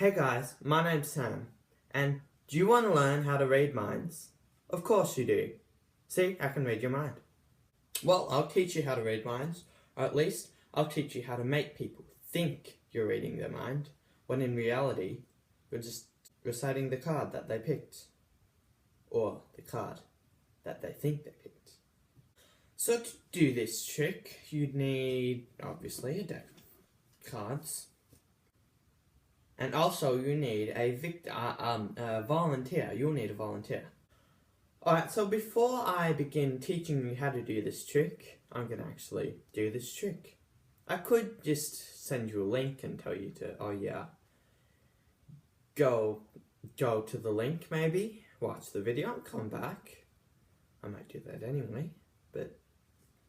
Hey guys, my name's Sam, and do you want to learn how to read minds? Of course you do. See, I can read your mind. Well, I'll teach you how to read minds, or at least I'll teach you how to make people think you're reading their mind, when in reality, you're just reciting the card that they picked, or the card that they think they picked. So to do this trick, you'd need, obviously, a deck of cards. And also you need a volunteer. You'll need a volunteer. Alright, so before I begin teaching you how to do this trick, I'm going to actually do this trick. I could just send you a link and tell you to, go to the link maybe, watch the video, come back. I might do that anyway, but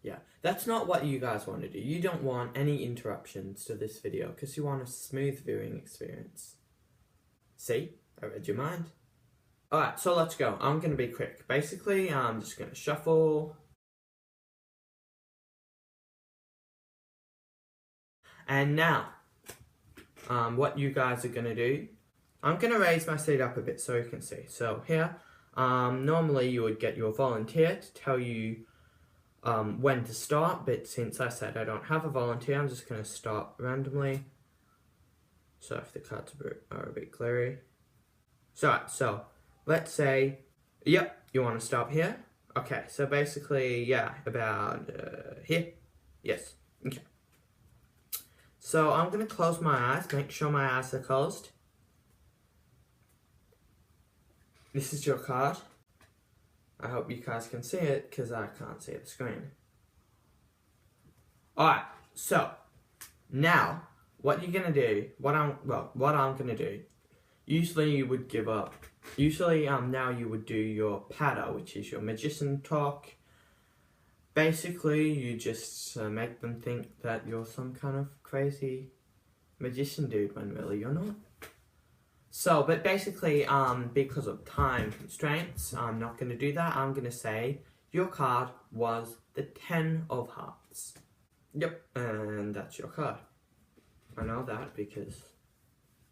yeah, that's not what you guys want to do. You don't want any interruptions to this video because you want a smooth viewing experience. See? I read your mind. Alright, so let's go. I'm going to be quick. Basically, I'm just going to shuffle. And now, what you guys are going to do, I'm going to raise my seat up a bit so you can see. So here, normally you would get your volunteer to tell you when to start, but since I said I don't have a volunteer, I'm just going to start randomly. So if the cards are a bit glary. So let's say, yep, you want to stop here? Okay, so basically, yeah, about here? Yes, okay. So I'm going to close my eyes, make sure my eyes are closed. This is your card. I hope you guys can see it, because I can't see the screen. Alright, so, now, what you're going to do, what I'm going to do, usually you would give up, now you would do your patter, which is your magician talk. Basically, you just make them think that you're some kind of crazy magician dude, when really you're not. So, but basically, because of time constraints, I'm not going to do that. I'm going to say your card was the 10 of hearts. Yep, and that's your card. I know that because,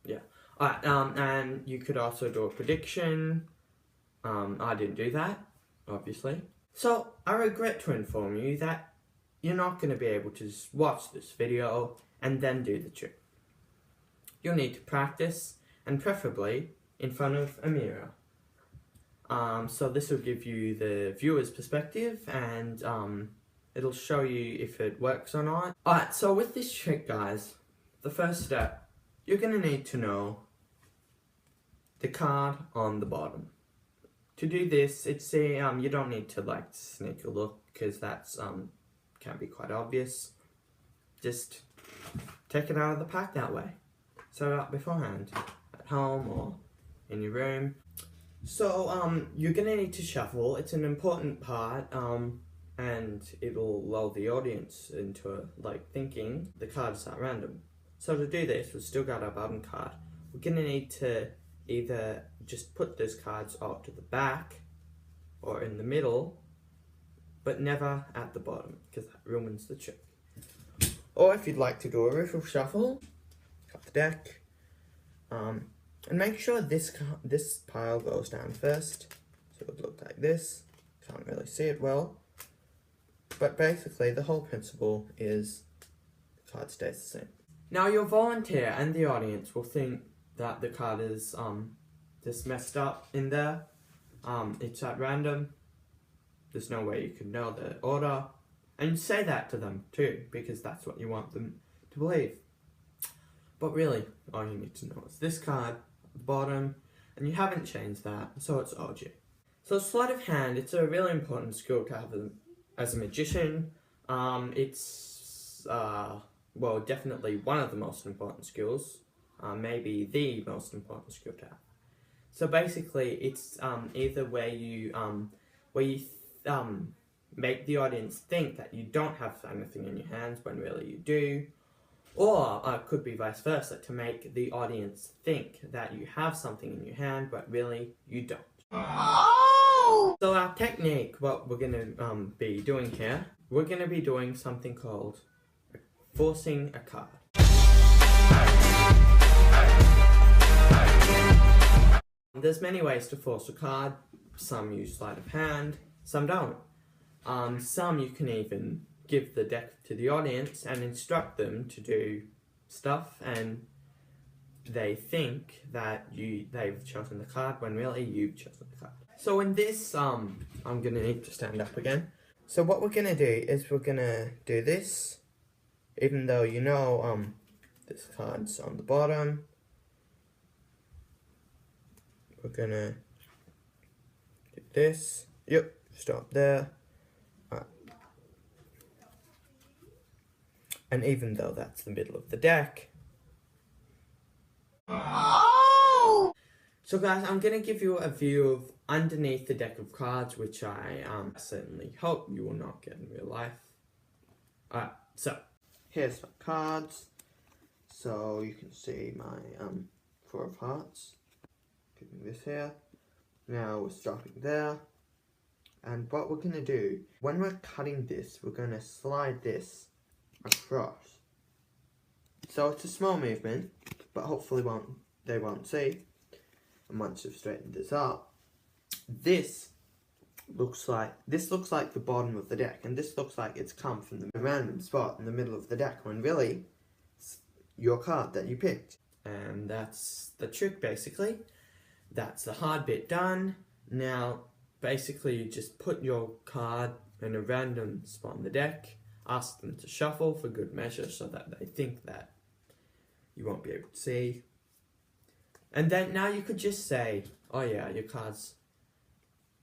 yeah. Alright, and you could also do a prediction. I didn't do that, obviously. So, I regret to inform you that you're not going to be able to just watch this video and then do the trick. You'll need to practice, and preferably in front of a mirror. So this will give you the viewer's perspective, and it'll show you if it works or not. Alright, so with this trick, guys, the first step, you're going to need to know the card on the bottom. To do this, you don't need to sneak a look, because that's can be quite obvious. Just take it out of the pack that way. Set it up beforehand. Home or in your room. So you're gonna need to shuffle. It's an important part, and it'll lull the audience into thinking the cards are random. So to do this, we've still got our bottom card. We're gonna need to either just put those cards out to the back or in the middle, but never at the bottom, because that ruins the trick. Or if you'd like to do a riffle shuffle, cut the deck. And make sure this pile goes down first, so it would look like this. Can't really see it well, but basically the whole principle is the card stays the same. Now your volunteer and the audience will think that the card is just messed up in there. It's at random. There's no way you could know the order, and say that to them too, because that's what you want them to believe. But really, all you need to know is this card at the bottom, and you haven't changed that, so it's OG. So sleight of hand, it's a really important skill to have as a magician. It's, definitely one of the most important skills, maybe the most important skill to have. So basically, it's either where you make the audience think that you don't have anything in your hands when really you do. Or it could be vice versa, to make the audience think that you have something in your hand, but really you don't. Oh! So our technique, what we're going to be doing here, we're going to be doing something called forcing a card. There's many ways to force a card. Some use sleight of hand, some don't. Some you can even give the deck to the audience and instruct them to do stuff, and they think that they've chosen the card when really you've chosen the card. So in this, I'm gonna need to stand up again. So what we're gonna do is we're gonna do this, even though you know this card's on the bottom. We're gonna do this. Yep, stop there. And even though that's the middle of the deck. Oh! So guys, I'm going to give you a view of underneath the deck of cards, which I certainly hope you will not get in real life. Alright, so here's my cards. So you can see my 4 of hearts. Putting this here. Now we're stopping there. And what we're going to do, when we're cutting this, we're going to slide this across. So it's a small movement, but hopefully they won't see. And once you've straightened this up, this looks like the bottom of the deck, and this looks like it's come from the random spot in the middle of the deck, when really it's your card that you picked. And that's the trick, basically. That's the hard bit done. Now basically you just put your card in a random spot on the deck, ask them to shuffle for good measure so that they think that you won't be able to see. And then now you could just say, oh yeah, your card's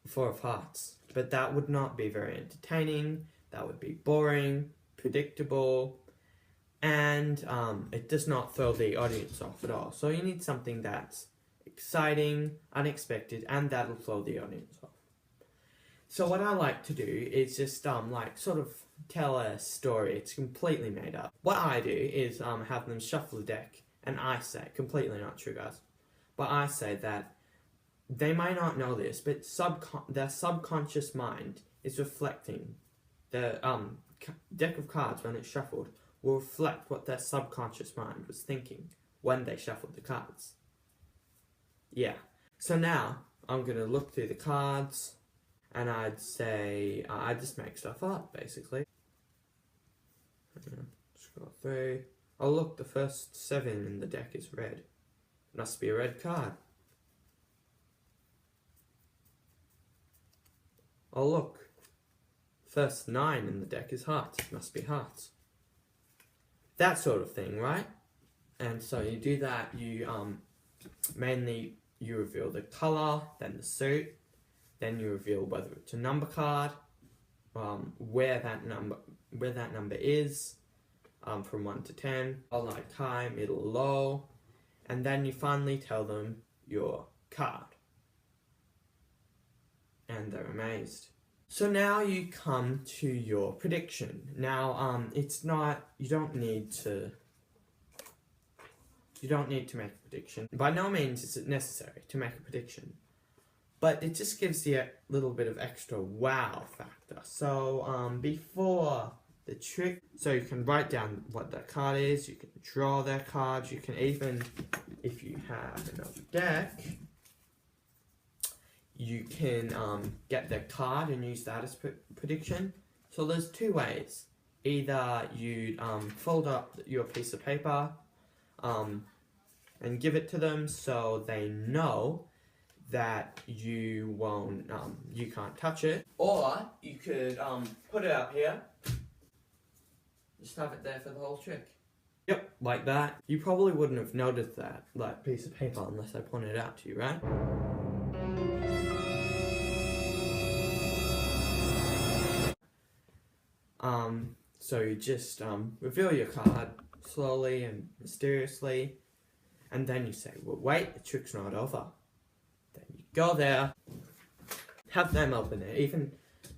4 of hearts. But that would not be very entertaining, that would be boring, predictable, and it does not throw the audience off at all. So you need something that's exciting, unexpected, and that'll throw the audience off. So what I like to do is just like sort of tell a story. It's completely made up. What I do is have them shuffle the deck, and I say, completely not true guys, but I say that they might not know this, but their subconscious mind is reflecting the deck of cards. When it's shuffled, will reflect what their subconscious mind was thinking when they shuffled the cards. Yeah. So now I'm gonna look through the cards, and I'd say I just make stuff up basically. Scroll through. Oh look, the first 7 in the deck is red. Must be a red card. Oh look, first 9 in the deck is hearts. Must be hearts. That sort of thing, right? And so you do that. You mainly you reveal the color, then the suit, then you reveal whether it's a number card, where that number is, from 1 to 10, like high, middle, low, and then you finally tell them your card. And they're amazed. So now you come to your prediction. Now, you don't need to make a prediction. By no means is it necessary to make a prediction, but it just gives you a little bit of extra wow factor. So, before the trick, so you can write down what their card is, you can draw their cards, you can even, if you have another deck, you can get their card and use that as prediction. So there's 2 ways. Either you fold up your piece of paper and give it to them so they know that you won't, you can't touch it. Or you could put it up here, just have it there for the whole trick. Yep, like that. You probably wouldn't have noticed that piece of paper unless I pointed it out to you, right? So you just reveal your card slowly and mysteriously, and then you say, well wait, the trick's not over. Then you go there, have them open it, even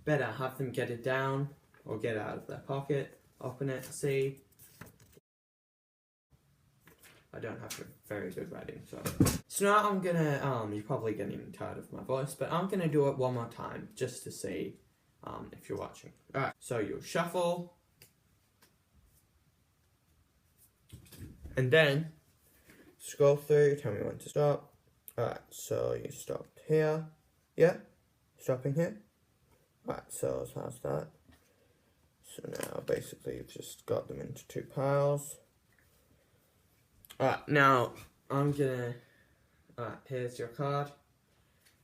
better, have them get it down, or get it out of their pocket, open it, see. I don't have very good writing, so now I'm gonna, you're probably getting tired of my voice, but I'm gonna do it one more time, just to see if you're watching. Alright, so you'll shuffle, and then scroll through, tell me when to stop. Alright, so you stopped here. Yeah? Stopping here? Alright, so how's that? So now basically you've just got them into 2 piles. Alright, now I'm gonna... Alright, here's your card.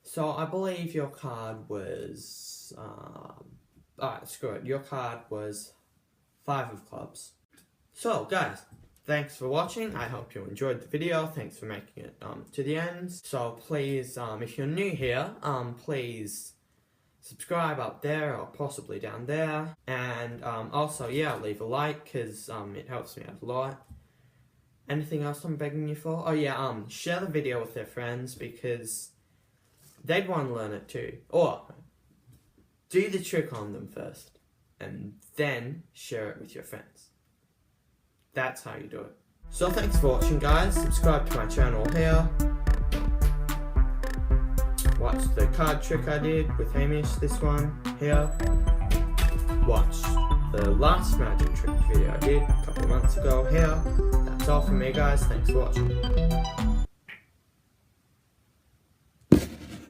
So I believe your card was... Alright, screw it. Your card was 5 of clubs. So guys, thanks for watching. I hope you enjoyed the video. Thanks for making it to the end. So please, if you're new here, please subscribe up there or possibly down there. And also, yeah, leave a like because it helps me out a lot. Anything else I'm begging you for? Oh yeah, share the video with their friends because they'd want to learn it too. Or do the trick on them first and then share it with your friends. That's how you do it. So thanks for watching guys. Subscribe to my channel here. Watch the card trick I did with Hamish, this one here. Watch the last magic trick video I did a couple of months ago here. That's all from me guys. Thanks for watching.